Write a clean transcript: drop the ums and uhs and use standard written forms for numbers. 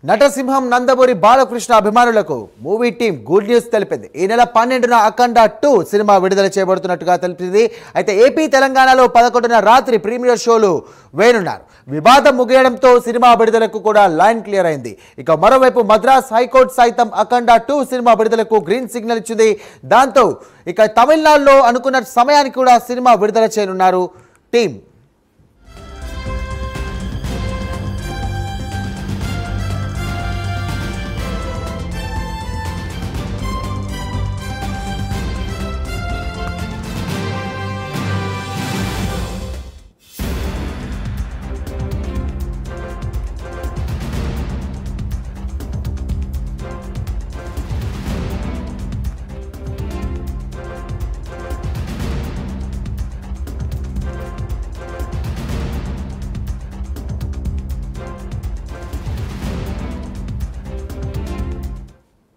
నటసింహం నందమూరి బాలకృష్ణ అభిమానులకు movie team good news తెలిపింది. ఈ నెల 12న అఖండ 2 సినిమా విడుదల చేయబడుతున్నట్టుగా తెలిపింది. అయితే ఏపీ తెలంగాణలో 11న రాత్రి ప్రీమియర్ షోలు వేయనున్నారు. వివాదం ముగియడంతో సినిమా విడుదలకు కూడా లైన్ క్లియర్ అయింది. ఇక మరోవైపు మద్రాస్ హైకోర్టు సైతం అఖండ 2 సినిమా విడుదలకు గ్రీన్ సిగ్నల్ ఇచ్చింది. దాంతో ఇక తమిళనాడులో అనుకున్న సమయానికి కూడా సినిమా విడుదల చేయనున్నారు టీం.